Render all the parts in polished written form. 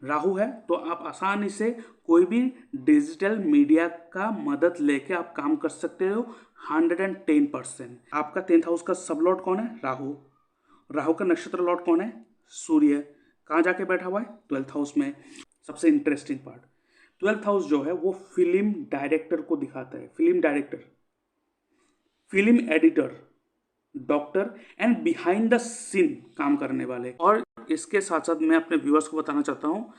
राहु है तो आप आसानी से कोई भी डिजिटल मीडिया का मदद लेके आप काम कर सकते हो 110%। आपका 10th हाउस का सब लॉर्ड कौन है? राहु। राहु का नक्षत्र लॉर्ड कौन है? सूर्य। कहाँ जाके बैठा हुआ है? 12th हाउस में। सबसे इंटरेस्टिंग पार्ट, 12th हाउस जो है वो फिल्म डायरेक्टर को दिखाता है। Film director, film editor, doctor and behind the scene काम करने वाले। और इसके साथ साथ मैं अपने व्यूअर्स को बताना चाहता हूँ,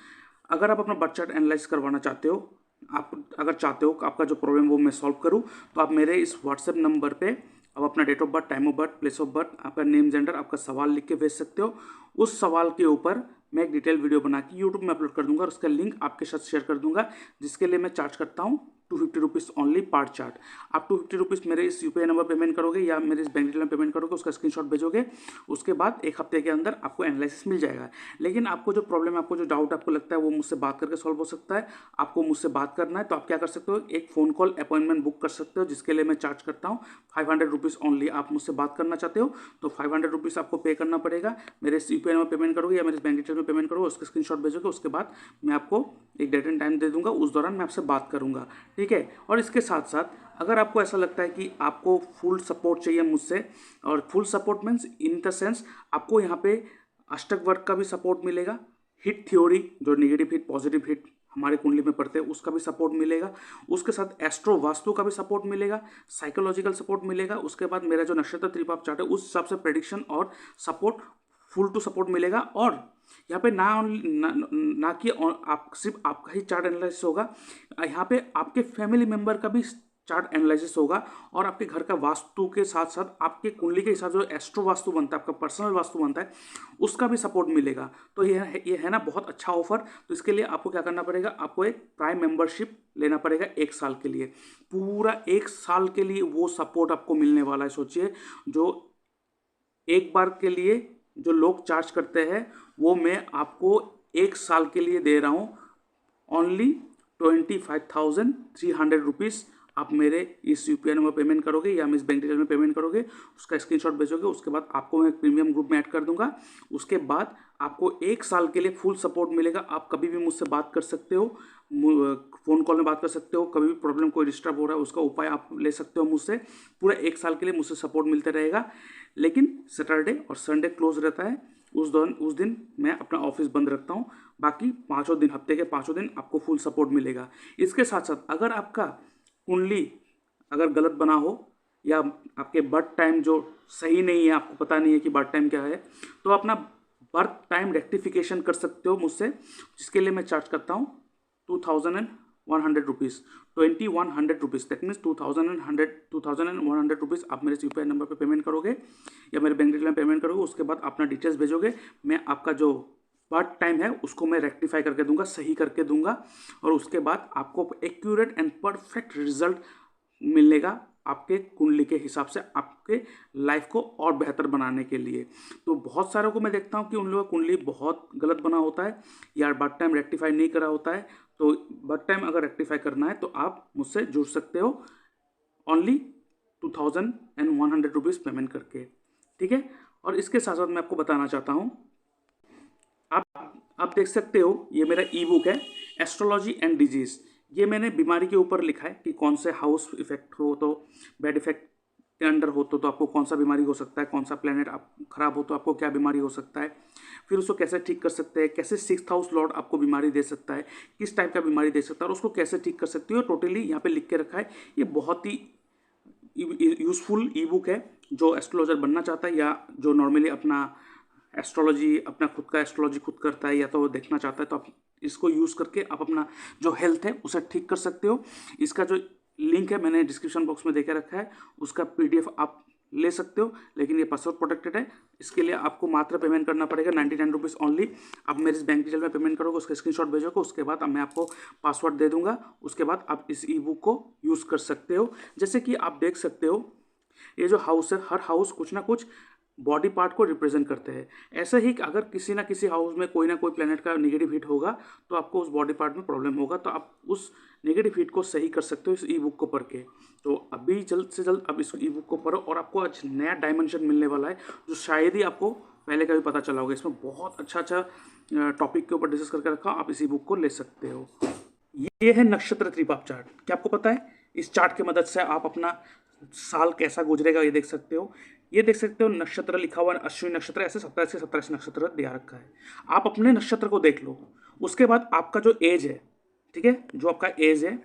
अगर आप अपना बर्थ चार्ट एनालाइज करवाना चाहते हो, आप अगर चाहते हो कि आपका जो प्रॉब्लम वो मैं सॉल्व करूँ, तो आप मेरे इस व्हाट्सएप नंबर पे आप अपना date of birth, time of birth, place of birth, आपका नेम, जेंडर, आपका सवाल लिख के भेज सकते हो। उस सवाल के ऊपर मैं एक डिटेल वीडियो बना के यूट्यूब में अपलोड कर दूंगा और उसका लिंक आपके साथ शेयर कर दूंगा, जिसके लिए मैं चार्ज करता हूँ 250 रुपीज़ ओनली पार्ट चार्ट। आप 250 रुपीज़ मेरे इस यूपीआई नंबर पेमेंट करोगे या मेरे इस बैंक डिटेल में पेमेंट करोगे, उसका स्क्रीनशॉट भेजोगे, उसके बाद एक हफ्ते के अंदर आपको एनालिसिस मिल जाएगा। लेकिन आपको जो प्रॉब्लम है, आपको जो डाउट आपको लगता है, वो मुझसे बात करके सॉल्व हो सकता है। आपको मुझसे बात करना है तो आप क्या कर सकते हो, एक फ़ोन कॉल अपॉइंटमेंट बुक कर सकते हो, जिसके लिए मैं चार्ज करता हूँ 500 रुपीज़ ओनली। आप मुझसे बात करना चाहते हो तो 500 रुपीज़ आपको पे करना पड़ेगा। मेरे इस यूपीआई नंबर पेमेंट करोगे या मेरे बैंक डिटेल में पेमेंट करोगे, उसका स्क्रीनशॉट भेजोगे, उसके बाद मैं आपको एक डेट एंड टाइम दे दूंगा, उस दौरान मैं आपसे बात करूंगा, ठीक है। और इसके साथ साथ अगर आपको ऐसा लगता है कि आपको फुल सपोर्ट चाहिए मुझसे, और full support means in the sense आपको यहाँ पे अष्टक वर्ग का भी सपोर्ट मिलेगा, हिट थ्योरी जो नेगेटिव हिट पॉजिटिव हिट हमारे कुंडली में पढ़ते हैं उसका भी सपोर्ट मिलेगा, उसके साथ एस्ट्रो वास्तु का भी सपोर्ट मिलेगा, साइकोलॉजिकल सपोर्ट मिलेगा, उसके बाद मेरा जो नक्षत्र त्रिपाप चार्ट है उस हिसाब से प्रेडिक्शन और सपोर्ट, फुल टू सपोर्ट मिलेगा। और यहाँ पे ना कि आप सिर्फ आपका ही चार्ट एनालिसिस होगा, यहाँ पे आपके फैमिली मेंबर का भी चार्ट एनालिसिस होगा, और आपके घर का वास्तु के साथ साथ आपके कुंडली के हिसाब से जो एस्ट्रो वास्तु बनता है, आपका पर्सनल वास्तु बनता है, उसका भी सपोर्ट मिलेगा। तो ये है ना बहुत अच्छा ऑफर। तो इसके लिए आपको क्या करना पड़ेगा, आपको एक प्राइम मेंबरशिप लेना पड़ेगा 1 साल के लिए। पूरा 1 साल के लिए वो सपोर्ट आपको मिलने वाला है। सोचिए, जो एक बार के लिए जो लोग चार्ज करते हैं वो मैं आपको 1 साल के लिए दे रहा हूँ ओनली 25,300 रुपीज़। आप मेरे इस यूपीआई नंबर पेमेंट करोगे या इस बैंक डिटेल में पेमेंट करोगे, उसका स्क्रीनशॉट भेजोगे, उसके बाद आपको मैं प्रीमियम ग्रुप में ऐड कर दूंगा। उसके बाद आपको 1 साल के लिए फुल सपोर्ट मिलेगा। आप कभी भी मुझसे बात कर सकते हो, फ़ोन कॉल में बात कर सकते हो, कभी भी प्रॉब्लम कोई डिस्टर्ब हो रहा है उसका उपाय आप ले सकते हो मुझसे। पूरा 1 साल के लिए मुझसे सपोर्ट मिलता रहेगा। लेकिन सैटरडे और संडे क्लोज रहता है, उस दिन मैं अपना ऑफिस बंद रखता हूँ। बाकी 5 दिन, हफ्ते के 5 दिन आपको फुल सपोर्ट मिलेगा। इसके साथ साथ अगर आपका कुंडली अगर गलत बना हो या आपके बर्थ टाइम जो सही नहीं है, आपको पता नहीं है कि बर्थ टाइम क्या है, तो अपना बर्थ टाइम रेक्टिफिकेशन कर सकते हो मुझसे, जिसके लिए मैं चार्ज करता हूँ 2,100 rupees, 2,100 rupees. That means 2,100 rupees आप मेरे यूपीआई नंबर पे पेमेंट करोगे या मेरे बैंक डिटेल में पेमेंट करोगे। उसके बाद अपना डिटेल्स भेजोगे, मैं आपका जो बर्थ टाइम है उसको मैं रेक्टिफाई करके दूंगा, सही करके दूंगा, और उसके बाद आपको एक्यूरेट एंड परफेक्ट रिजल्ट मिलेगा आपके कुंडली के हिसाब से, आपके लाइफ को और बेहतर बनाने के लिए। तो बहुत सारों को मैं देखता हूँ कि उन लोगों का कुंडली बहुत गलत बना होता है या बर्थ टाइम रेक्टिफाई नहीं करा होता है। तो बर्थ टाइम अगर रेक्टिफाई करना है तो आप मुझसे जुड़ सकते हो ओनली 2,100 रुपीज़ पेमेंट करके, ठीक है। और इसके साथ साथ मैं आपको बताना चाहता हूँ, आप देख सकते हो ये मेरा ई बुक है, एस्ट्रोलॉजी एंड डिजीज़। ये मैंने बीमारी के ऊपर लिखा है कि कौन से हाउस इफेक्ट हो तो, बैड इफेक्ट के अंडर हो तो आपको कौन सा बीमारी हो सकता है, कौन सा प्लेनेट आप खराब हो तो आपको क्या बीमारी हो सकता है, फिर उसको कैसे ठीक कर सकते हैं, कैसे 6th हाउस लॉर्ड आपको बीमारी दे सकता है, किस टाइप का बीमारी दे सकता है और उसको कैसे ठीक कर सकती हो, टोटली यहाँ पे लिख के रखा है। ये बहुत ही यूज़फुल ई बुक है। जो एस्ट्रोलॉजर बनना चाहता है या जो नॉर्मली अपना एस्ट्रोलॉजी, अपना खुद का एस्ट्रोलॉजी खुद करता है या तो वो देखना चाहता है, तो आप इसको यूज़ करके आप अपना जो हेल्थ है उसे ठीक कर सकते हो। इसका जो लिंक है मैंने डिस्क्रिप्शन बॉक्स में देके रखा है, उसका PDF आप ले सकते हो, लेकिन ये पासवर्ड प्रोटेक्टेड है। इसके लिए आपको मात्र पेमेंट करना पड़ेगा 99 रुपीज़ ओनली। आप मेरे इस बैंक डिटेल में पेमेंट करोगे, उसका स्क्रीनशॉट भेजोगे, उसके बाद मैं आपको पासवर्ड दे दूंगा। उसके बाद आप इस ई बुक को यूज़ कर सकते हो। जैसे कि आप देख सकते हो ये जो हाउस है, हर हाउस कुछ ना कुछ बॉडी पार्ट को रिप्रेजेंट करते हैं। ऐसे ही अगर किसी ना किसी हाउस में कोई ना कोई प्लेनेट का नेगेटिव हिट होगा तो आपको उस बॉडी पार्ट में प्रॉब्लम होगा, तो आप उस नेगेटिव हिट को सही कर सकते हो इस ई बुक को पढ़ के। तो अभी जल्द से जल्द आप इस ई बुक को पढ़ो और आपको आज नया डायमेंशन मिलने वाला है जो शायद ही आपको पहले का भी पता चला होगा। इसमें बहुत अच्छा टॉपिक के ऊपर डिस्कस करके रखा, आप इसी बुक को ले सकते हो। ये है नक्षत्र त्रिपाप चार्ट। क्या आपको पता है इस चार्ट की मदद से आप अपना साल कैसा गुजरेगा ये देख सकते हो। ये देख सकते हो नक्षत्र लिखा हुआ, अश्विनी नक्षत्र, ऐसे 27 से 27 नक्षत्र दिया रखा है। आप अपने नक्षत्र को देख लो, उसके बाद आपका जो एज है, ठीक है, जो आपका एज है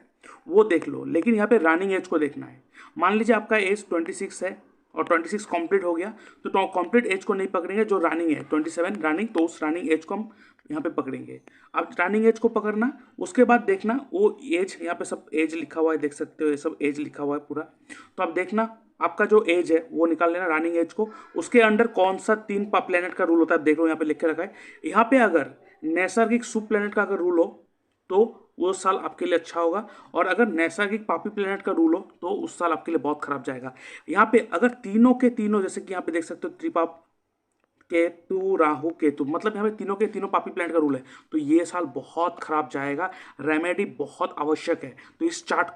वो देख लो, लेकिन यहाँ पे रनिंग एज को देखना है। मान लीजिए आपका एज 26 है और 26 कंप्लीट हो गया, तो कंप्लीट एज को नहीं पकड़ेंगे, जो रनिंग है 27 रनिंग, तो उस रनिंग एज को हम यहाँ पे पकड़ेंगे। अब रनिंग एज को पकड़ना, उसके बाद देखना वो एज, यहाँ पे सब एज लिखा हुआ है, देख सकते हो ये सब एज लिखा हुआ है पूरा। तो अब देखना आपका जो एज है वो निकाल लेना रनिंग एज को, उसके अंडर कौन सा 3 प्लेनेट का रूल होता है देख लो, यहाँ पे लिख के रखा है। यहाँ पे अगर नैसर्गिक शुभ प्लेनेट का अगर रूल हो तो वो साल आपके लिए अच्छा होगा, और अगर नैसर्गिक पापी प्लेनेट का रूल हो तो उस साल आपके लिए बहुत खराब जाएगा। यहाँ पे अगर तीनों के तीनों, जैसे कि यहाँ पे देख सकते हो त्रिपाप, केतु, राहु, केतु, मतलब यहाँ पे तीनों के तीनों पापी प्लेनेट का रूल है, तो ये साल बहुत खराब जाएगा। रेमेडी बहुत आवश्यक है, तो इस चार्ट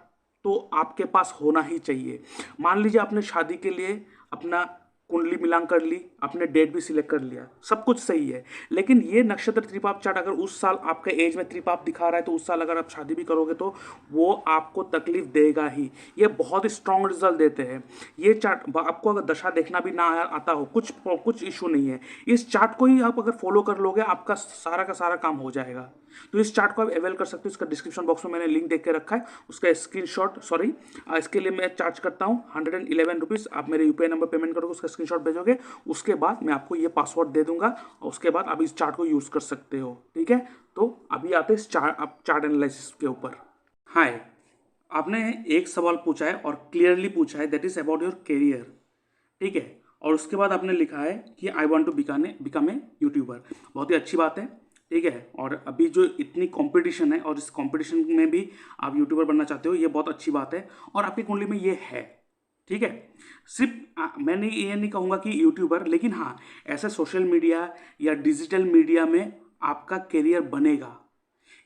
तो आपके पास होना ही चाहिए। मान लीजिए आपने शादी के लिए अपना कुंडली मिलान कर ली, आपने डेट भी सिलेक्ट कर लिया, सब कुछ सही है, लेकिन ये नक्षत्र त्रिपाप चार्ट अगर उस साल आपके एज में त्रिपाप दिखा रहा है तो उस साल अगर आप शादी भी करोगे तो वो आपको तकलीफ देगा ही। ये बहुत स्ट्रॉन्ग रिजल्ट देते हैं ये चार्ट। आपको अगर दशा देखना भी ना आता हो, कुछ इशू नहीं है, इस चार्ट को ही आप अगर फॉलो कर लोगे आपका सारा का सारा काम हो जाएगा। तो इस चार्ट को आप अवेल कर सकते हो, इसका डिस्क्रिप्शन बॉक्स में मैंने लिंक देख के रखा है, उसका स्क्रीनशॉट, सॉरी इसके लिए मैं चार्ज करता हूँ 111 रुपीज़। आप मेरे यूपीआई नंबर पेमेंट करोगे, उसका स्क्रीनशॉट भेजोगे, उसके बाद मैं आपको ये पासवर्ड दे दूंगा और उसके बाद आप इस चार्ट को यूज़ कर सकते हो, ठीक है। तो अभी आते हैं चार्ट एनालिसिस के ऊपर। हाय, आपने एक सवाल पूछा है और क्लियरली पूछा है, that is about your career, ठीक है, और उसके बाद आपने लिखा है कि I want to become a YouTuber. बहुत ही अच्छी बात है, ठीक है, और अभी जो इतनी कंपटीशन है और इस कंपटीशन में भी आप यूट्यूबर बनना चाहते हो, ये बहुत अच्छी बात है और आपकी कुंडली में ये है, ठीक है। सिर्फ मैंने ये नहीं कहूँगा कि यूट्यूबर, लेकिन हाँ ऐसे सोशल मीडिया या डिजिटल मीडिया में आपका करियर बनेगा,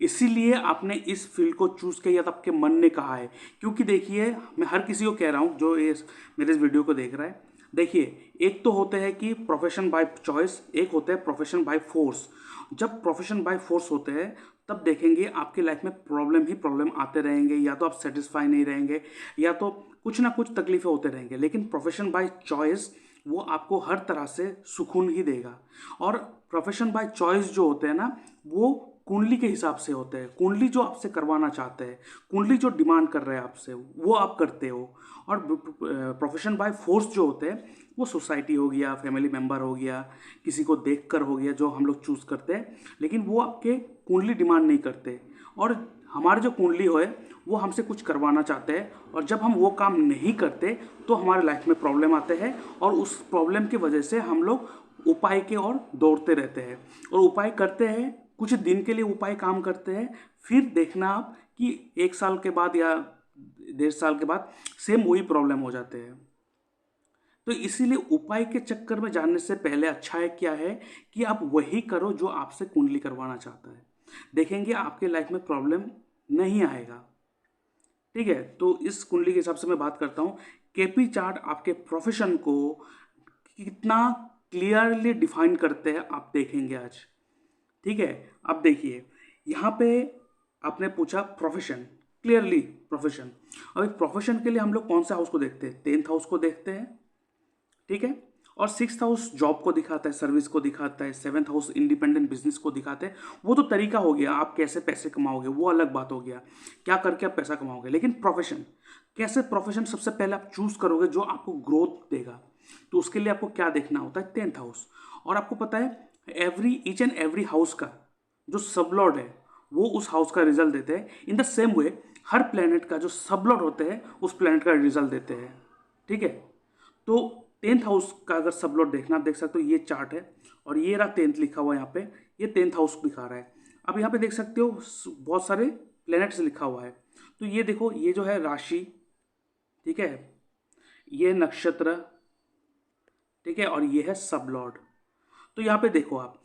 इसीलिए आपने इस फील्ड को चूज़ किया, तो आपके मन ने कहा है। क्योंकि देखिए, मैं हर किसी को कह रहा हूँ जो मेरे इस वीडियो को देख रहा है, देखिए एक तो होते हैं कि प्रोफेशन बाय चॉइस, एक होता है प्रोफेशन बाय फोर्स। जब प्रोफेशन बाय फोर्स होते हैं तब देखेंगे आपकी लाइफ में प्रॉब्लम ही प्रॉब्लम आते रहेंगे, या तो आप सेटिस्फाई नहीं रहेंगे या तो कुछ ना कुछ तकलीफें होते रहेंगे। लेकिन प्रोफेशन बाय चॉइस वो आपको हर तरह से सुकून ही देगा। और प्रोफेशन बाय चॉइस जो होते हैं ना, वो कुंडली के हिसाब से होते हैं। कुंडली जो आपसे करवाना चाहते हैं, कुंडली जो डिमांड कर रहे हैं आपसे, वो आप करते हो। और प्रोफेशन बाय फोर्स जो होते हैं वो सोसाइटी हो गया, फैमिली मेम्बर हो गया, किसी को देखकर हो गया, जो हम लोग चूज़ करते हैं, लेकिन वो आपके कुंडली डिमांड नहीं करते। और हमारे जो कुंडली है वो हमसे कुछ करवाना चाहते हैं, और जब हम वो काम नहीं करते तो हमारे लाइफ में प्रॉब्लम आते हैं, और उस प्रॉब्लम की वजह से हम लोग उपाय के ओर दौड़ते रहते हैं। और उपाय करते हैं, कुछ दिन के लिए उपाय काम करते हैं, फिर देखना आप कि 1 साल के बाद या 1.5 साल के बाद सेम वही प्रॉब्लम हो जाते हैं। तो इसीलिए उपाय के चक्कर में जानने से पहले अच्छा है क्या है कि आप वही करो जो आपसे कुंडली करवाना चाहता है। देखेंगे आपके लाइफ में प्रॉब्लम नहीं आएगा, ठीक है। तो इस कुंडली के हिसाब से मैं बात करता हूँ। केपी चार्ट आपके प्रोफेशन को कितना क्लियरली डिफाइन करते हैं आप देखेंगे आज, ठीक है। अब देखिए यहाँ पे आपने पूछा प्रोफेशन, क्लियरली प्रोफेशन। अभी प्रोफेशन के लिए हम लोग कौन सा हाउस को देखते हैं? 10th हाउस को देखते हैं, ठीक है। और 6th हाउस जॉब को दिखाता है, सर्विस को दिखाता है। 7th हाउस इंडिपेंडेंट बिजनेस को दिखाते हैं। वो तो तरीका हो गया, आप कैसे पैसे कमाओगे वो अलग बात हो गया, क्या करके आप पैसा कमाओगे। लेकिन प्रोफेशन, कैसे प्रोफेशन सबसे पहले आप चूज करोगे जो आपको ग्रोथ देगा, तो उसके लिए आपको क्या देखना होता है? 10th house. और आपको पता है ईच एंड एवरी हाउस का जो सबलॉर्ड है वो उस हाउस का रिजल्ट देते हैं। In the same way her planet का जो सबलॉर्ड होते हैं उस प्लेनेट का रिजल्ट देते हैं, ठीक है। तो 10th हाउस का अगर सबलॉर्ड देखना, आप देख सकते हो ये चार्ट है और ये रहा 10th लिखा हुआ है यहाँ पे, ये 10th हाउस दिखा रहा है। अब यहाँ पे देख सकते हो बहुत सारे प्लेनेट्स लिखा हुआ है। तो ये देखो, ये जो है राशि, ठीक है, ये नक्षत्र, ठीक है, और ये है सबलॉर्ड। तो यहाँ पे देखो आप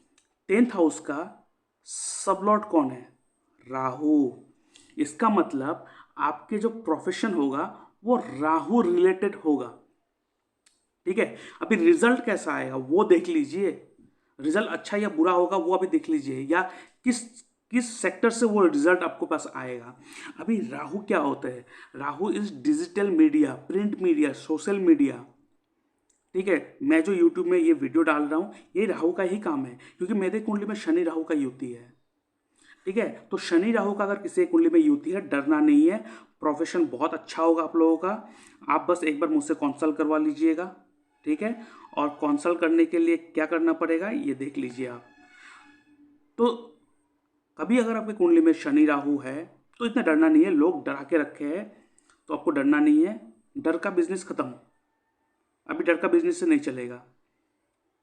10th हाउस का सबलॉर्ड कौन है? राहु। इसका मतलब आपके जो प्रोफेशन होगा वो राहु रिलेटेड होगा, ठीक है। अभी रिजल्ट कैसा आएगा वो देख लीजिए। रिजल्ट अच्छा या बुरा होगा वो अभी देख लीजिए, या किस किस सेक्टर से वो रिजल्ट आपको पास आएगा। अभी राहु क्या होता है? Rahu is digital media, print media, social media. ठीक है, मैं जो यूट्यूब में ये वीडियो डाल रहा हूँ ये राहु का ही काम है, क्योंकि मेरे कुंडली में शनि राहु का युति है। ठीक है, तो शनि राहु का अगर किसी कुंडली में युति है, डरना नहीं है। प्रोफेशन बहुत अच्छा होगा आप लोगों का। आप बस एक बार मुझसे कंसल्ट करवा लीजिएगा। ठीक है, और कंसल्ट करने के लिए क्या करना पड़ेगा ये देख लीजिए आप। तो कभी अगर आपकी कुंडली में शनि राहु है तो इतना डरना नहीं है, लोग डरा के रखे हैं, तो आपको डरना नहीं है। डर का बिजनेस खत्म, अभी डर का बिजनेस से नहीं चलेगा,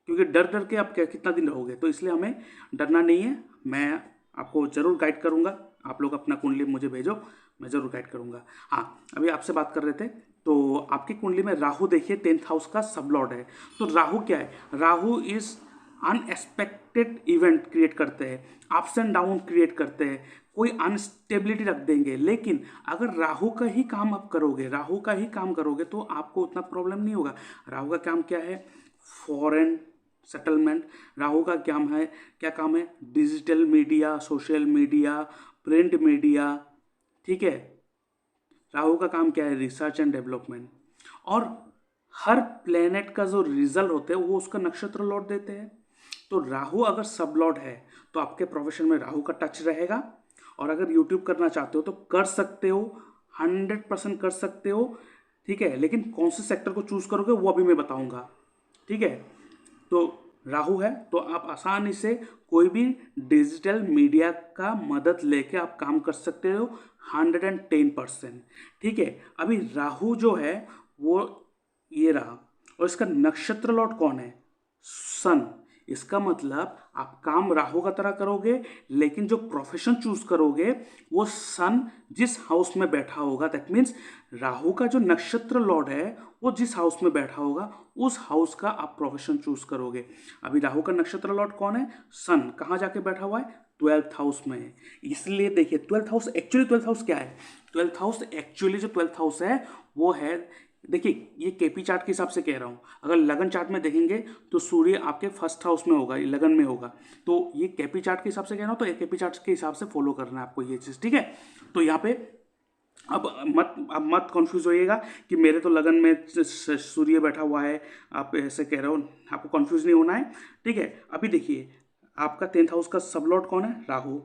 क्योंकि डर डर के आप क्या कितना दिन रहोगे, तो इसलिए हमें डरना नहीं है। मैं आपको ज़रूर गाइड करूँगा, आप लोग अपना कुंडली मुझे भेजो, मैं ज़रूर गाइड करूँगा। हाँ, अभी आपसे बात कर रहे थे, तो आपकी कुंडली में राहु देखिए 10th हाउस का सब लॉर्ड है। तो राहु क्या है? Rahu is unexpected event create करते हैं, अप्स एंड डाउन क्रिएट करते हैं, कोई अनस्टेबिलिटी रख देंगे। लेकिन अगर राहु का ही काम आप करोगे, राहु का ही काम करोगे, तो आपको उतना प्रॉब्लम नहीं होगा। राहु का काम क्या है? Foreign settlement. राहु का क्या काम है? Digital media, social media, print media. ठीक है, राहु का काम क्या है? Research and development. और हर प्लेनेट का जो रिजल्ट होते हैं वो उसका नक्षत्र लॉर्ड देते हैं। तो राहु अगर सब लॉर्ड है तो आपके प्रोफेशन में राहु का टच रहेगा। और अगर यूट्यूब करना चाहते हो तो कर सकते हो, 100% कर सकते हो। ठीक है, लेकिन कौन से सेक्टर को चूज करोगे वो अभी मैं बताऊंगा। ठीक है, तो राहु है तो आप आसानी से कोई भी डिजिटल मीडिया का मदद लेके आप काम कर सकते हो 110%। ठीक है, अभी राहु जो है वो ये रहा, और इसका नक्षत्र लॉर्ड कौन है? सन। इसका मतलब आप काम राहु का तरह करोगे, लेकिन जो प्रोफेशन चूज करोगे वो सन जिस हाउस में बैठा होगा, दैट मीन्स राहु का जो नक्षत्र लॉर्ड है वो जिस हाउस में बैठा होगा उस हाउस का आप प्रोफेशन चूज करोगे। अभी राहु का नक्षत्र लॉर्ड कौन है? सन। कहाँ जाके बैठा हुआ है? 12th हाउस में है। इसलिए देखिए 12th house actually 12th house क्या है? 12th हाउस एक्चुअली जो 12th हाउस है वो है, देखिए ये केपी चार्ट के हिसाब से कह रहा हूँ, अगर लगन चार्ट में देखेंगे तो सूर्य आपके फर्स्ट हाउस में होगा, लगन में होगा। तो ये केपी चार्ट के हिसाब से कह रहा हूँ, तो ये केपी चार्ट के हिसाब से फॉलो करना है आपको ये चीज़। ठीक है, तो यहाँ पे अब मत कंफ्यूज होइएगा कि मेरे तो लगन में सूर्य बैठा हुआ है, आप ऐसे कह रहे हो, आपको कंफ्यूज नहीं होना है। ठीक है, अभी देखिए आपका 10th हाउस का सब लॉर्ड कौन है? राहु।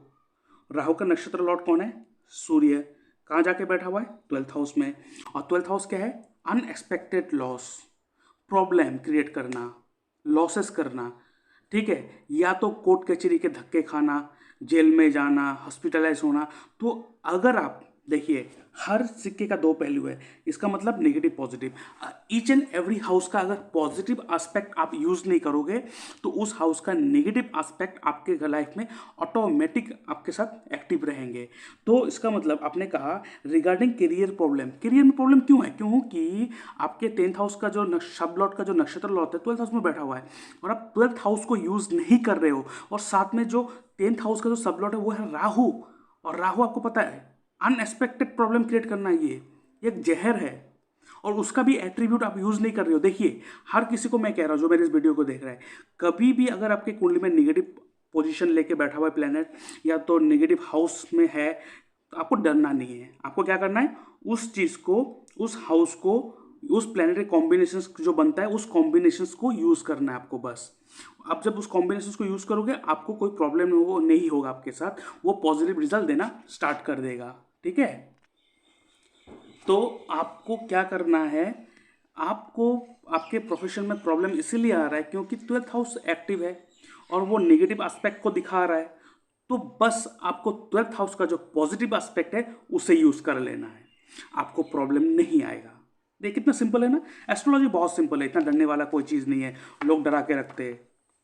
राहु का नक्षत्र लॉर्ड कौन है? सूर्य। कहाँ जाके बैठा हुआ है? 12th हाउस में। और 12th हाउस क्या है? अनएक्सपेक्टेड लॉस, प्रॉब्लम क्रिएट करना, लॉसेस करना। ठीक है, या तो कोर्ट कचहरी के धक्के खाना, जेल में जाना, हॉस्पिटलाइज होना। तो अगर आप देखिए हर सिक्के का दो पहलू है, इसका मतलब negative positive. Each and every house का अगर पॉजिटिव एस्पेक्ट आप यूज नहीं करोगे तो उस हाउस का नेगेटिव एस्पेक्ट आपके लाइफ में ऑटोमेटिक आपके साथ एक्टिव रहेंगे। तो इसका मतलब आपने कहा रिगार्डिंग करियर प्रॉब्लम, करियर में प्रॉब्लम क्यों है? क्योंकि आपके 10th हाउस का जो सब लॉर्ड का जो नक्षत्र लॉर्ड है 12th हाउस में बैठा हुआ है, और आप 12th हाउस को यूज नहीं कर रहे हो। और साथ में जो 10th हाउस का जो सब लॉर्ड है वो है राहु, और राहु आपको पता है अनएक्सपेक्टेड प्रॉब्लम क्रिएट करना, ये एक जहर है, और उसका भी एट्रीब्यूट आप यूज नहीं कर रहे हो। देखिए हर किसी को मैं कह रहा हूँ जो मेरे इस वीडियो को देख रहा है, कभी भी अगर आपके कुंडली में नेगेटिव पोजीशन लेके बैठा हुआ है प्लेनेट, या तो नेगेटिव हाउस में है, तो आपको डरना नहीं है। आपको क्या करना है? उस चीज को, उस हाउस को, उस प्लेनेटरी कॉम्बिनेशंस जो बनता है उस कॉम्बिनेशंस को यूज करना है आपको बस। आप जब उस कॉम्बिनेशंस को यूज करोगे आपको कोई प्रॉब्लम नहीं होगा आपके साथ, वो पॉजिटिव रिजल्ट देना स्टार्ट कर देगा। ठीक है, तो आपको क्या करना है? आपको आपके प्रोफेशन में प्रॉब्लम इसीलिए आ रहा है क्योंकि 12th हाउस एक्टिव है और वो नेगेटिव एस्पेक्ट को दिखा रहा है। तो बस आपको 12th हाउस का जो पॉजिटिव एस्पेक्ट है उसे यूज कर लेना है, आपको प्रॉब्लम नहीं आएगा। देख कितना सिंपल है ना, एस्ट्रोलॉजी बहुत सिंपल है, इतना डरने वाला कोई चीज़ नहीं है। लोग डरा के रखते हैं,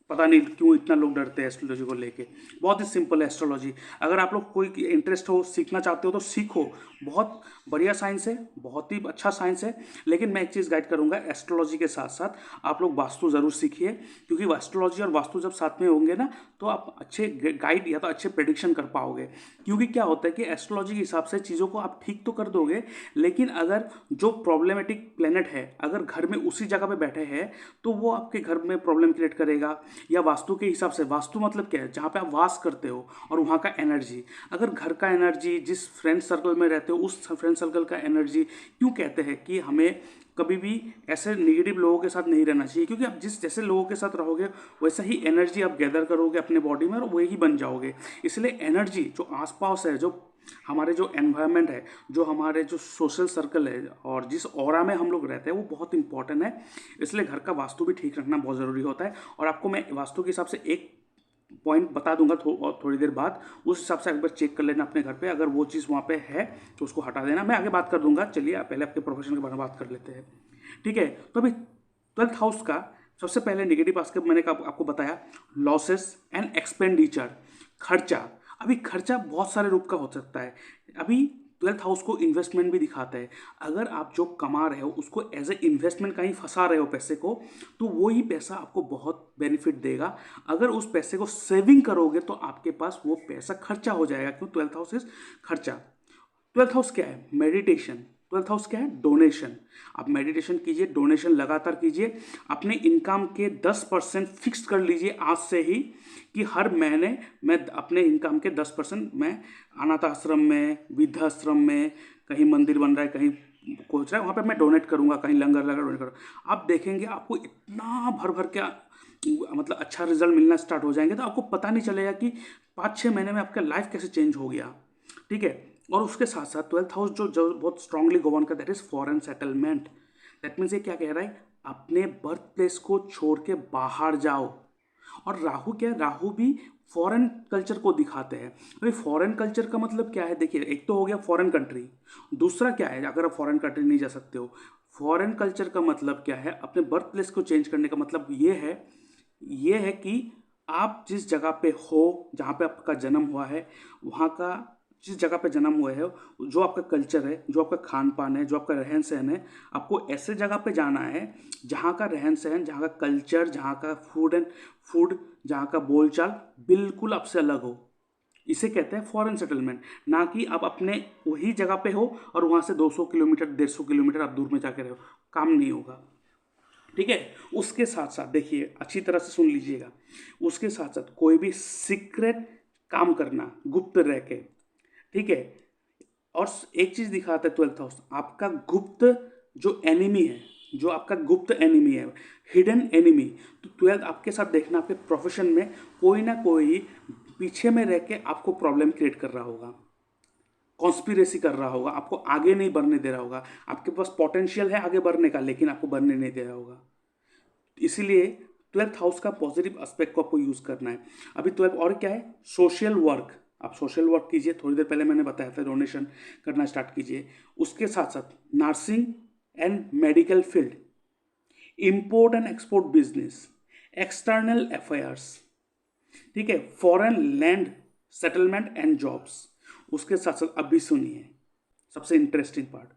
पता नहीं क्यों इतना लोग डरते हैं एस्ट्रोलॉजी को लेके। बहुत ही सिंपल है एस्ट्रोलॉजी। अगर आप लोग कोई इंटरेस्ट हो, सीखना चाहते हो तो सीखो, बहुत बढ़िया साइंस है, बहुत ही अच्छा साइंस है। लेकिन मैं एक चीज़ गाइड करूंगा, एस्ट्रोलॉजी के साथ साथ आप लोग वास्तु ज़रूर सीखिए, क्योंकि एस्ट्रोलॉजी और वास्तु जब साथ में होंगे ना तो आप अच्छे गाइड या तो अच्छे प्रेडिक्शन कर पाओगे। क्योंकि क्या होता है कि एस्ट्रोलॉजी के हिसाब से चीज़ों को आप ठीक तो कर दोगे, लेकिन अगर जो प्रॉब्लमेटिक प्लेनेट है अगर घर में उसी जगह पे बैठे हैं तो वो आपके घर में प्रॉब्लम क्रिएट करेगा। या वास्तु के हिसाब से, वास्तु मतलब क्या है, जहाँ पे आप वास करते हो और वहाँ का एनर्जी, अगर घर का एनर्जी, जिस फ्रेंड सर्कल में रहते हो उस फ्रेंड सर्कल का एनर्जी, क्यों कहते हैं कि हमें कभी भी ऐसे नेगेटिव लोगों के साथ नहीं रहना चाहिए, क्योंकि आप जिस जैसे लोगों के साथ रहोगे वैसा ही एनर्जी आप गैदर करोगे अपने बॉडी में और वही बन जाओगे। इसलिए एनर्जी जो आसपास है, जो हमारे जो एनवायरनमेंट है, जो हमारे जो सोशल सर्कल है और जिस ऑरा में हम लोग रहते हैं वो बहुत इंपॉर्टेंट है। इसलिए घर का वास्तु भी ठीक रखना बहुत ज़रूरी होता है। और आपको मैं वास्तु के हिसाब से एक पॉइंट बता दूंगा थोड़ी देर बाद, उस हिसाब से एक बार चेक कर लेना अपने घर पे, अगर वो चीज़ वहाँ पे है तो उसको हटा देना। मैं आगे बात कर दूंगा, चलिए आप पहले आपके प्रोफेशन के बारे में बात कर लेते हैं। ठीक है, तो अभी 12th हाउस का सबसे पहले नेगेटिव आस्पेक्ट मैंने आपको बताया, लॉसेस एंड एक्सपेंडिचर, खर्चा। अभी खर्चा बहुत सारे रूप का हो सकता है। अभी 12th हाउस को इन्वेस्टमेंट भी दिखाता है। अगर आप जो कमा रहे हो उसको एज ए इन्वेस्टमेंट कहीं फंसा रहे हो पैसे को, तो वो ही पैसा आपको बहुत बेनिफिट देगा। अगर उस पैसे को सेविंग करोगे तो आपके पास वो पैसा खर्चा हो जाएगा, क्यों? 12th हाउस इज खर्चा। 12th हाउस क्या है? मेडिटेशन। 12th हाउस क्या है? डोनेशन। आप मेडिटेशन कीजिए, डोनेशन लगातार कीजिए। अपने इनकम के 10% फिक्स कर लीजिए आज से ही, कि हर महीने मैं अपने इनकम के 10% मैं अनाथ आश्रम में, वृद्धाश्रम में, कहीं मंदिर बन रहा है, कहीं खोज रहा है, वहाँ पे मैं डोनेट करूँगा, कहीं लंगर लगा डोनेट करूँगा। आप देखेंगे आपको इतना भर भर के मतलब अच्छा रिजल्ट मिलना स्टार्ट हो जाएंगे, तो आपको पता नहीं चलेगा कि 5-6 महीने में आपका लाइफ कैसे चेंज हो गया। ठीक है, और उसके साथ साथ 12th हाउस जो बहुत स्ट्रांगली गवर्न करता है, that is foreign settlement. That means ये क्या कह रहा है? अपने बर्थ प्लेस को छोड़ के बाहर जाओ। और राहु क्या है? राहु भी फॉरेन कल्चर को दिखाते हैं। अभी फॉरेन कल्चर का मतलब क्या है? देखिए, एक तो हो गया फॉरेन कंट्री, दूसरा क्या है? अगर आप फॉरेन कंट्री नहीं जा सकते हो, फॉरेन कल्चर का मतलब क्या है? अपने बर्थ प्लेस को चेंज करने का मतलब ये है कि आप जिस जगह पे हो, जहाँ पे आपका जन्म हुआ है, वहाँ का जिस जगह पे जन्म हुए है, जो आपका कल्चर है, जो आपका खान पान है, जो आपका रहन सहन है, आपको ऐसे जगह पे जाना है जहाँ का रहन सहन, जहाँ का कल्चर, जहाँ का फूड, जहाँ का बोलचाल बिल्कुल आपसे अलग हो। इसे कहते हैं फॉरेन सेटलमेंट। ना कि आप अपने वही जगह पे हो और वहाँ से 200 किलोमीटर 150 किलोमीटर आप दूर में जाके रहो, काम नहीं होगा। ठीक है, उसके साथ साथ देखिए, अच्छी तरह से सुन लीजिएगा, उसके साथ साथ कोई भी सीक्रेट काम करना, गुप्त रह के, ठीक है। और एक चीज दिखाता है 12th हाउस, आपका गुप्त जो एनिमी है, जो आपका गुप्त एनिमी है, हिडन एनिमी। तो 12th आपके साथ देखना, आपके प्रोफेशन में कोई ना कोई पीछे में रह के आपको प्रॉब्लम क्रिएट कर रहा होगा, कॉन्स्पिरेसी कर रहा होगा, आपको आगे नहीं बढ़ने दे रहा होगा। आपके पास पोटेंशियल है आगे बढ़ने का, लेकिन आपको बढ़ने नहीं दे रहा होगा। इसीलिए 12th हाउस का पॉजिटिव एस्पेक्ट को आपको यूज करना है। अभी 12th और क्या है? Social work. आप सोशल वर्क कीजिए, थोड़ी देर पहले मैंने बताया था, डोनेशन करना स्टार्ट कीजिए। उसके साथ साथ nursing and medical field, import and export business, external affairs, ठीक है, foreign land settlement and jobs. उसके साथ साथ अभी सुनिए सबसे इंटरेस्टिंग पार्ट,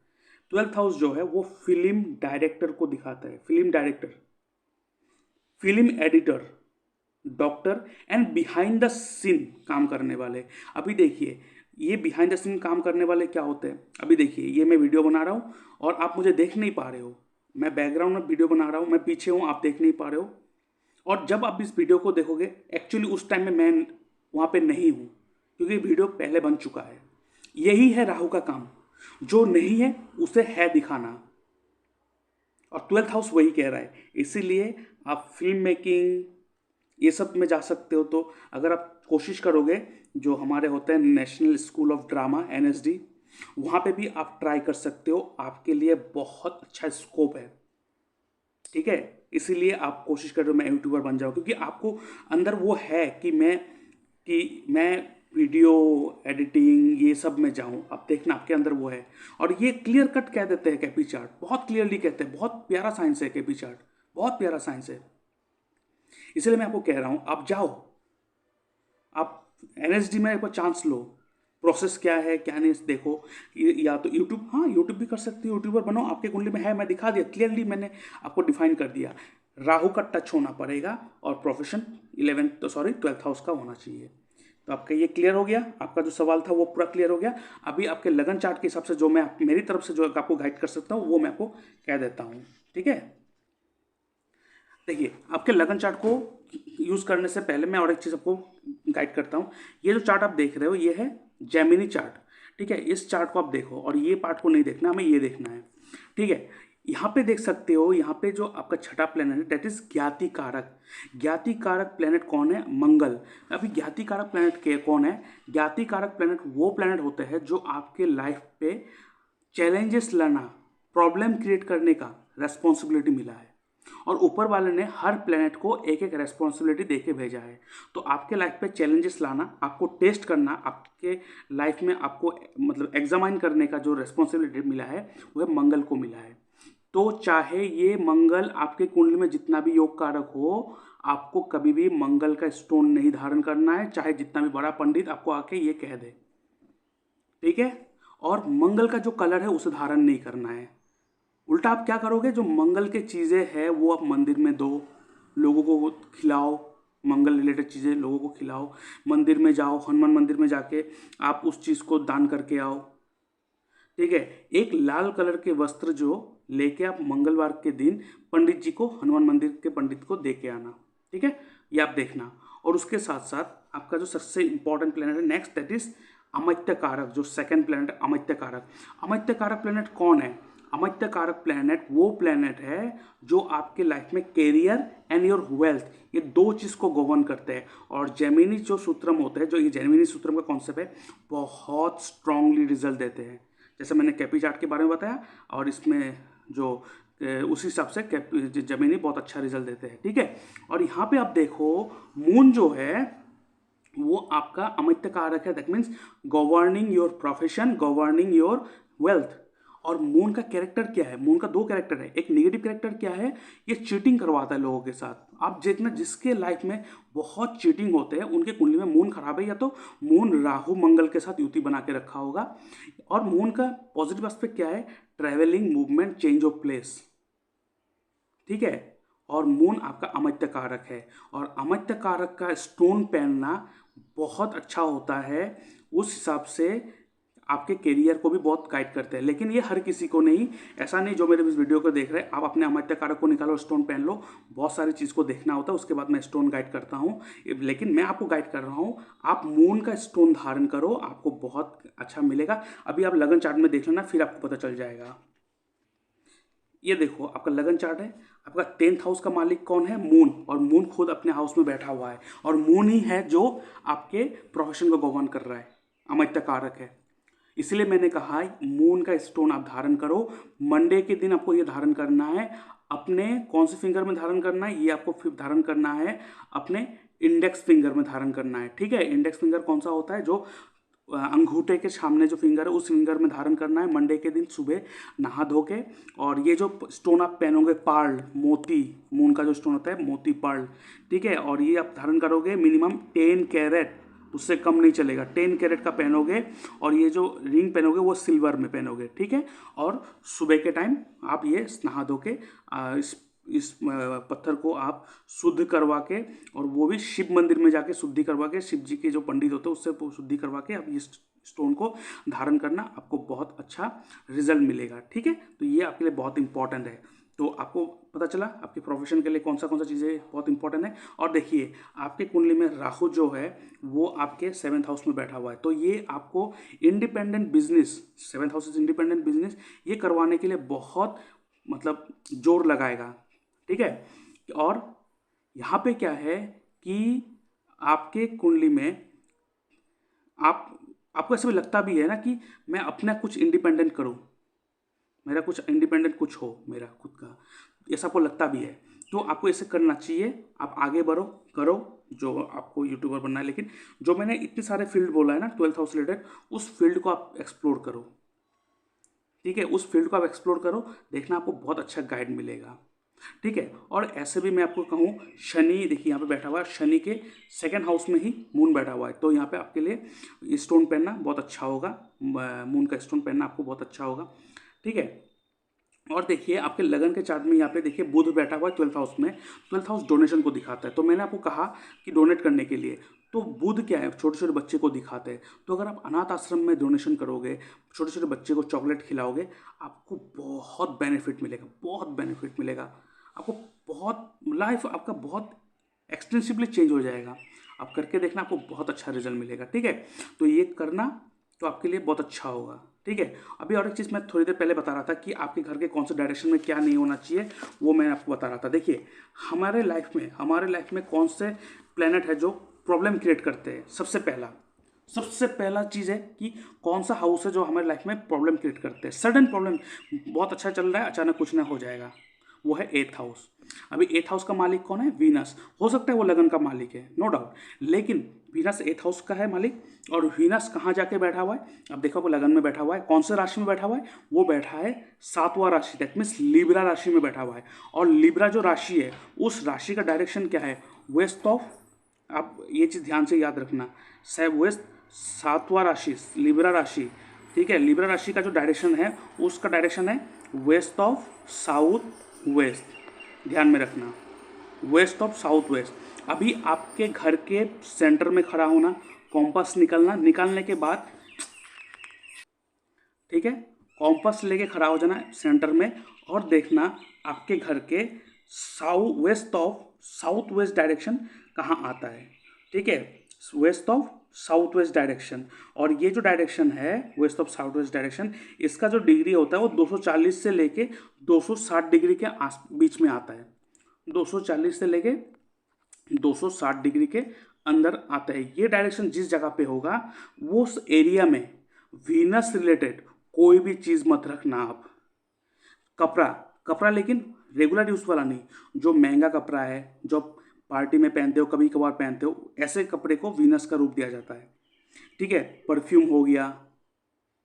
12th हाउस जो है वो फिल्म डायरेक्टर को दिखाता है। Film director, film editor, doctor and behind the scene काम करने वाले। अभी देखिए, ये बिहाइंड द सीन काम करने वाले क्या होते हैं? अभी देखिए, ये मैं वीडियो बना रहा हूँ और आप मुझे देख नहीं पा रहे हो, मैं बैकग्राउंड में वीडियो बना रहा हूँ, मैं पीछे हूँ, आप देख नहीं पा रहे हो। और जब आप इस वीडियो को देखोगे, एक्चुअली उस टाइम में मैं वहाँ पे नहीं हूँ, क्योंकि वीडियो पहले बन चुका है। यही है राहु का काम, जो नहीं है उसे है दिखाना। और 12th हाउस वही कह रहा है। इसीलिए आप फिल्म मेकिंग ये सब में जा सकते हो। तो अगर आप कोशिश करोगे, जो हमारे होते हैं national school of drama NSD, वहाँ पे भी आप ट्राई कर सकते हो, आपके लिए बहुत अच्छा स्कोप है। ठीक है, इसीलिए आप कोशिश कर रहे हो मैं यूट्यूबर बन जाऊँ, क्योंकि आपको अंदर वो है कि मैं वीडियो एडिटिंग ये सब में जाऊँ। आप देखना आपके अंदर वो है। और ये क्लियर कट कह देते हैं केपी चार्ट, बहुत क्लियरली कहते हैं, बहुत प्यारा साइंस है केपी चार्ट, बहुत प्यारा साइंस है। इसलिए मैं आपको कह रहा हूँ, आप जाओ, आप NSD में एक बार चांस लो, प्रोसेस क्या है क्या नहीं देखो। या तो यूट्यूब, हाँ यूट्यूब भी कर सकते हो, यूट्यूबर बनो, आपके कुंडली में है, मैं दिखा दिया क्लियरली, मैंने आपको डिफाइन कर दिया। राहु का टच होना पड़ेगा और प्रोफेशन 12th हाउस का होना चाहिए। तो आपका ये क्लियर हो गया, आपका जो सवाल था वो पूरा क्लियर हो गया। अभी आपके लगन चार्ट के हिसाब से जो मैं मेरी तरफ से जो आपको गाइड कर सकता हूँ वो मैं आपको कह देता हूँ। ठीक है, देखिए, आपके लगन चार्ट को यूज़ करने से पहले मैं और एक चीज़ आपको गाइड करता हूँ। ये जो चार्ट आप देख रहे हो ये है जेमिनी चार्ट, ठीक है। इस चार्ट को आप देखो और ये पार्ट को नहीं देखना, हमें ये देखना है, ठीक है। यहाँ पे देख सकते हो, यहाँ पे जो आपका छठा प्लेनेट है दैट इज ज्ञाति कारक। ज्ञाति कारक प्लेनेट कौन है? मंगल। अभी ज्ञाति कारक प्लेनेट के कौन है? ज्ञाति कारक प्लेनेट वो प्लेनेट होते हैं जो आपके लाइफ पे चैलेंजेस लाना, प्रॉब्लम क्रिएट करने का रेस्पॉन्सिबिलिटी मिला है। और ऊपर वाले ने हर प्लेनेट को एक एक रेस्पॉन्सिबिलिटी दे के भेजा है। तो आपके लाइफ पे चैलेंजेस लाना, आपको टेस्ट करना, आपके लाइफ में आपको मतलब एग्जामाइन करने का जो रेस्पॉन्सिबिलिटी मिला है वह मंगल को मिला है। तो चाहे ये मंगल आपके कुंडली में जितना भी योग कारक हो, आपको कभी भी मंगल का स्टोन नहीं धारण करना है, चाहे जितना भी बड़ा पंडित आपको आके ये कह दे, ठीक है। और मंगल का जो कलर है उसे धारण नहीं करना है। उल्टा आप क्या करोगे, जो मंगल के चीज़ें हैं वो आप मंदिर में दो, लोगों को खिलाओ, मंगल रिलेटेड चीज़ें लोगों को खिलाओ। मंदिर में जाओ, हनुमान मंदिर में जाके आप उस चीज़ को दान करके आओ, ठीक है। एक लाल कलर के वस्त्र जो लेके आप मंगलवार के दिन पंडित जी को, हनुमान मंदिर के पंडित को दे के आना, ठीक है। ये आप देखना। और उसके साथ साथ आपका जो सबसे इंपॉर्टेंट प्लेनेट है नेक्स्ट दैट इज अमत्य कारक, जो सेकंड प्लेनेट अमत्य कारक। अमत्य कारक प्लेनेट कौन है? अमत्य कारक प्लेनेट वो प्लेनेट है जो आपके लाइफ में कैरियर एंड योर वेल्थ, ये दो चीज़ को गवर्न करते हैं। और जेमिनी जो सूत्रम होते हैं, जो ये जेमिनी सूत्रम का कॉन्सेप्ट है, बहुत स्ट्रांगली रिजल्ट देते हैं। जैसे मैंने कैपी चार्ट के बारे में बताया, और इसमें जो उस हिसाब से जेमिनी बहुत अच्छा रिजल्ट देते हैं, ठीक है। और यहाँ पे आप देखो मून जो है वो आपका अमित्य कारक है, that means governing your profession, governing your wealth. और मून का कैरेक्टर क्या है? मून का दो कैरेक्टर है। एक नेगेटिव कैरेक्टर क्या है? ये चीटिंग करवाता है लोगों के साथ। आप जितना जिसके लाइफ में बहुत चीटिंग होते हैं उनके कुंडली में मून खराब है, या तो मून राहु मंगल के साथ युति बना के रखा होगा। और मून का पॉजिटिव एस्पेक्ट क्या है? Travelling, movement, change of place, ठीक है। और मून आपका अमत्य कारक है, और अमत्य कारक का स्टोन पहनना बहुत अच्छा होता है। उस हिसाब से आपके करियर को भी बहुत गाइड करते हैं। लेकिन ये हर किसी को नहीं, ऐसा नहीं जो मेरे इस वीडियो को देख रहे हैं आप अपने अमत्य कारक को निकालो, स्टोन पहन लो। बहुत सारी चीज़ को देखना होता है, उसके बाद मैं स्टोन गाइड करता हूँ। लेकिन मैं आपको गाइड कर रहा हूँ, आप मून का स्टोन धारण करो, आपको बहुत अच्छा मिलेगा। अभी आप लगन चार्ट में देख लेना, फिर आपको पता चल जाएगा। ये देखो आपका लगन चार्ट है। आपका 10th हाउस का मालिक कौन है? मून। और मून खुद अपने हाउस में बैठा हुआ है, और मून ही है जो आपके प्रोफेशन को गवर्न कर रहा है, अमत्य कारक है। इसलिए मैंने कहा मून का स्टोन आप धारण करो। मंडे के दिन आपको ये धारण करना है। अपने कौन से फिंगर में धारण करना है? ये आपको फिर धारण करना है अपने इंडेक्स फिंगर में धारण करना है, ठीक है। इंडेक्स फिंगर कौन सा होता है? जो अंगूठे के सामने जो फिंगर है उस फिंगर में धारण करना है मंडे के दिन सुबह नहा धो के। और ये जो स्टोन आप पहनोगे पर्ल, मोती, मून का जो स्टोन होता है मोती पर्ल, ठीक है। और ये आप धारण करोगे मिनिमम 10 कैरेट, उससे कम नहीं चलेगा। 10 कैरेट का पहनोगे, और ये जो रिंग पहनोगे वो सिल्वर में पहनोगे, ठीक है। और सुबह के टाइम आप ये नहा धो के इस पत्थर को आप शुद्ध करवा के, और वो भी शिव मंदिर में जाके शुद्धि करवा के, शिव जी के जो पंडित होते हैं उससे शुद्धि करवा के आप इस स्टोन को धारण करना, आपको बहुत अच्छा रिजल्ट मिलेगा, ठीक है। तो ये आपके लिए बहुत इंपॉर्टेंट है। तो आपको पता चला आपके प्रोफेशन के लिए कौन सा चीज़ें बहुत इंपॉर्टेंट है। और देखिए आपके कुंडली में राहु जो है वो आपके 7th हाउस में बैठा हुआ है, तो ये आपको independent business, 7th house is independent business, ये करवाने के लिए बहुत मतलब जोर लगाएगा, ठीक है। और यहाँ पे क्या है कि आपके कुंडली में आपको ऐसे भी लगता भी है ना कि मैं अपना कुछ इंडिपेंडेंट करूँ, मेरा कुछ इंडिपेंडेंट कुछ हो मेरा खुद का, ऐसा आपको लगता भी है। तो आपको ऐसे करना चाहिए, आप आगे बढ़ो, करो जो आपको यूट्यूबर बनना है। लेकिन जो मैंने इतने सारे फील्ड बोला है ना 12th हाउस रिलेटेड, उस फील्ड को आप एक्सप्लोर करो, ठीक है। उस फील्ड को आप एक्सप्लोर करो, देखना आपको बहुत अच्छा गाइड मिलेगा, ठीक है। और ऐसे भी मैं आपको कहूँ, शनि देखिए यहाँ पे बैठा हुआ है, शनि के 2nd हाउस में ही मून बैठा हुआ है, तो यहाँ पे आपके लिए स्टोन पहनना बहुत अच्छा होगा। मून का स्टोन पहनना आपको बहुत अच्छा होगा, ठीक है। और देखिए आपके लगन के चार्ट में यहाँ पे देखिए बुध बैठा हुआ है 12th हाउस में। 12th हाउस डोनेशन को दिखाता है, तो मैंने आपको कहा कि डोनेट करने के लिए, तो बुध क्या है? छोटे छोटे बच्चे को दिखाते हैं। तो अगर आप अनाथ आश्रम में डोनेशन करोगे, छोटे छोटे बच्चे को चॉकलेट खिलाओगे, आपको बहुत बेनिफिट मिलेगा, बहुत बेनिफिट मिलेगा, आपको बहुत लाइफ आपका बहुत एक्सटेंसिवली चेंज हो जाएगा। आप करके देखना, आपको बहुत अच्छा रिजल्ट मिलेगा। ठीक है, तो ये करना तो आपके लिए बहुत अच्छा होगा। ठीक है, अभी और एक चीज़ मैं थोड़ी देर पहले बता रहा था कि आपके घर के कौन से डायरेक्शन में क्या नहीं होना चाहिए, वो मैं आपको बता रहा था। देखिए, हमारे लाइफ में कौन से प्लेनेट है जो प्रॉब्लम क्रिएट करते हैं। सबसे पहला चीज़ है कि कौन सा हाउस है जो हमारे लाइफ में प्रॉब्लम क्रिएट करते हैं। सडन प्रॉब्लम, बहुत अच्छा चल रहा है, अचानक कुछ ना हो जाएगा, वो है 8th हाउस। अभी 8th हाउस का मालिक कौन है? वीनस। हो सकता है वो लगन का मालिक है, नो डाउट, लेकिन वीनस 8th हाउस का है मालिक। और वीनस कहाँ जाके बैठा हुआ है? अब देखो, वो लगन में बैठा हुआ है। कौन से राशि में बैठा हुआ है? वो बैठा है 7वां राशि, दैट मीन्स लिब्रा राशि में बैठा हुआ है। और लिब्रा जो राशि है, उस राशि का डायरेक्शन क्या है? वेस्ट ऑफ, आप ये चीज़ ध्यान से याद रखना, वेस्ट, 7वां राशि लिब्रा राशि। ठीक है, लिब्रा राशि का जो डायरेक्शन है, उसका डायरेक्शन है वेस्ट ऑफ साउथ वेस्ट। ध्यान में रखना, वेस्ट ऑफ साउथ वेस्ट। अभी आपके घर के सेंटर में खड़ा होना, कॉम्पास निकालने के बाद, ठीक है, कॉम्पास लेके खड़ा हो जाना सेंटर में, और देखना आपके घर के साउथ वेस्ट डायरेक्शन कहाँ आता है। ठीक है, west of south west direction. और ये जो डायरेक्शन है west of south west direction, इसका जो डिग्री होता है वो 240 से लेके 260 डिग्री के बीच में आता है। 240 से लेके 260 डिग्री के अंदर आता है। ये डायरेक्शन जिस जगह पे होगा, वो उस एरिया में वीनस रिलेटेड कोई भी चीज़ मत रखना आप। कपड़ा लेकिन रेगुलर यूज वाला नहीं, जो महंगा कपड़ा है, जो पार्टी में पहनते हो, कभी कभार पहनते हो, ऐसे कपड़े को वीनस का रूप दिया जाता है। ठीक है, परफ्यूम हो गया,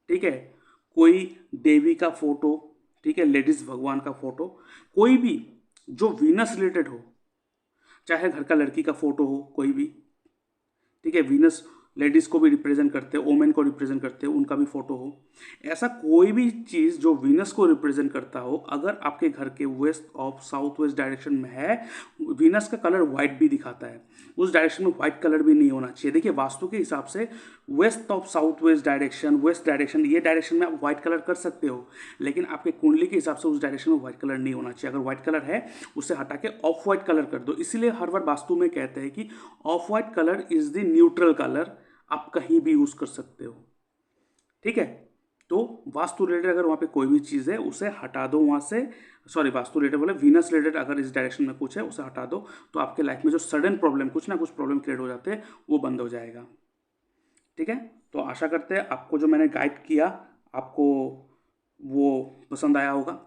ठीक है, कोई देवी का फोटो, ठीक है, लेडीज भगवान का फोटो, कोई भी जो वीनस रिलेटेड हो, चाहे घर का लड़की का फोटो हो कोई भी, ठीक है, वीनस लेडीज़ को भी रिप्रेजेंट करते हैं, वोमेन को रिप्रेजेंट करते हैं, उनका भी फोटो हो, ऐसा कोई भी चीज़ जो वीनस को रिप्रेजेंट करता हो, अगर आपके घर के west of south west direction में है, वीनस का कलर वाइट भी दिखाता है, उस डायरेक्शन में वाइट कलर भी नहीं होना चाहिए। देखिए, वास्तु के हिसाब से west of south west direction, ये डायरेक्शन में आप व्हाइट कलर कर सकते हो, लेकिन आपके कुंडली के हिसाब से उस डायरेक्शन में व्हाइट कलर नहीं होना चाहिए। अगर व्हाइट कलर है, उसे हटा के ऑफ व्हाइट कलर कर दो। इसीलिए हर बार वास्तु में कहते हैं कि of white colour is the neutral colour, आप कहीं भी यूज कर सकते हो। ठीक है, तो वास्तु रिलेटेड अगर वहां पे कोई भी चीज़ है, उसे हटा दो वहां से। सॉरी, वास्तु रिलेटेड बोले, वीनस रिलेटेड अगर इस डायरेक्शन में कुछ है, उसे हटा दो, तो आपके लाइफ में जो सडन प्रॉब्लम, कुछ ना कुछ प्रॉब्लम क्रिएट हो जाते हैं, वो बंद हो जाएगा। ठीक है, तो आशा करते हैं आपको जो मैंने गाइड किया, आपको वो पसंद आया होगा।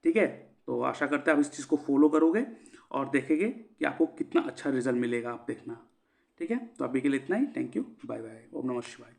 ठीक है, तो आशा करते हैं आप इस चीज़ को फॉलो करोगे और देखेंगे कि आपको कितना अच्छा रिजल्ट मिलेगा, आप देखना। ठीक है, तो अभी के लिए इतना ही। थैंक यू, बाय बाय, ओम नमः शिवाय।